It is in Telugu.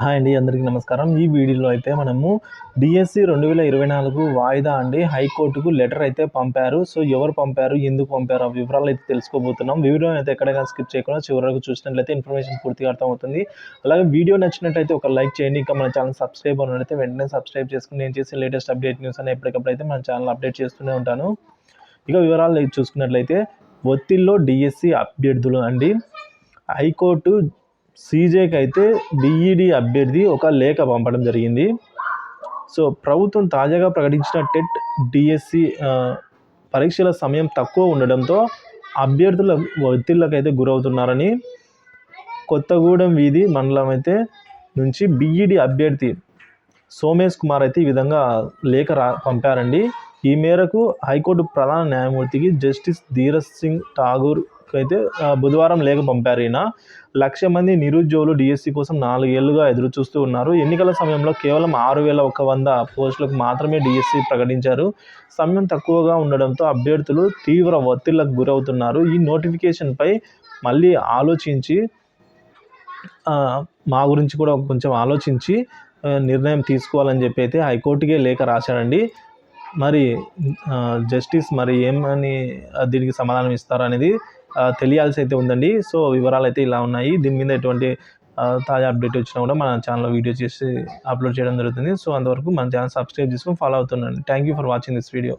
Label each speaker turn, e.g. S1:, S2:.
S1: హాయ్ అండి, అందరికీ నమస్కారం. ఈ వీడియోలో అయితే మనము డిఎస్సి 2024 వాయిదా అండి హైకోర్టుకు లెటర్ అయితే పంపారు. సో ఎవరు పంపారు, ఎందుకు పంపారు, ఆ వివరాలు అయితే తెలుసుకోబోతున్నాం. వీడియోని అయితే ఎక్కడైనా స్కిప్ చేయకుండా చివరి వరకు చూసినట్లయితే ఇన్ఫర్మేషన్ పూర్తిగా అర్థమవుతుంది. అలాగే వీడియో నచ్చినట్టయితే ఒక లైక్ చేయండి. ఇంకా మన ఛానల్ సబ్స్క్రైబ్ అన్నట్లయితే వెంటనే సబ్స్క్రైబ్ చేసుకుని నేను చేసే లేటెస్ట్ అప్డేట్ న్యూస్ అని ఎప్పటికప్పుడు అయితే మన ఛానల్ అప్డేట్ చేస్తూనే ఉంటాను. ఇక వివరాలు చూసుకున్నట్లయితే ఒత్తిడిలో డిఎస్సి అభ్యర్థులు అండి. హైకోర్టు సీజేకి అయితే బీఈడి అభ్యర్థి ఒక లేఖ పంపడం జరిగింది. సో ప్రభుత్వం తాజాగా ప్రకటించిన టెట్ డిఎస్సి పరీక్షల సమయం తక్కువ ఉండడంతో అభ్యర్థుల ఒత్తిళ్లకైతే గురవుతున్నారని కొత్తగూడెం వీధి మండలం అయితే నుంచి బీఈడి అభ్యర్థి సోమేష్ కుమార్ అయితే ఈ విధంగా లేఖ పంపారండి. ఈ మేరకు హైకోర్టు ప్రధాన న్యాయమూర్తికి జస్టిస్ ధీరజ్ సింగ్ ఠాగూర్ అయితే బుధవారం లేఖ పంపారు. ఈయన 1,00,000 మంది నిరుద్యోగులు డిఎస్సి కోసం 4 ఏళ్లుగా ఎదురు చూస్తూ ఉన్నారు. ఎన్నికల సమయంలో కేవలం 6,100 పోస్టులకు మాత్రమే డిఎస్సి ప్రకటించారు. సమయం తక్కువగా ఉండడంతో అభ్యర్థులు తీవ్ర ఒత్తిళ్లకు గురవుతున్నారు. ఈ నోటిఫికేషన్పై మళ్ళీ ఆలోచించి మా గురించి కూడా కొంచెం ఆలోచించి నిర్ణయం తీసుకోవాలని చెప్పి అయితే హైకోర్టుకే లేఖ రాశాడండి. మరి జస్టిస్ మరి ఏమని దీనికి సమాధానం ఇస్తారు అనేది తెలియాల్సి అయితే ఉందండి. సో వివరాలు అయితే ఇలా ఉన్నాయి. దీని మీద ఎటువంటి తాజా అప్డేట్ వచ్చినా కూడా మన ఛానల్లో వీడియో చేసి అప్లోడ్ చేయడం జరుగుతుంది. సో అంతవరకు మన ఛానల్ సబ్స్క్రైబ్ చేసుకొని ఫాలో అవుతుండండి. Thank you for watching this video.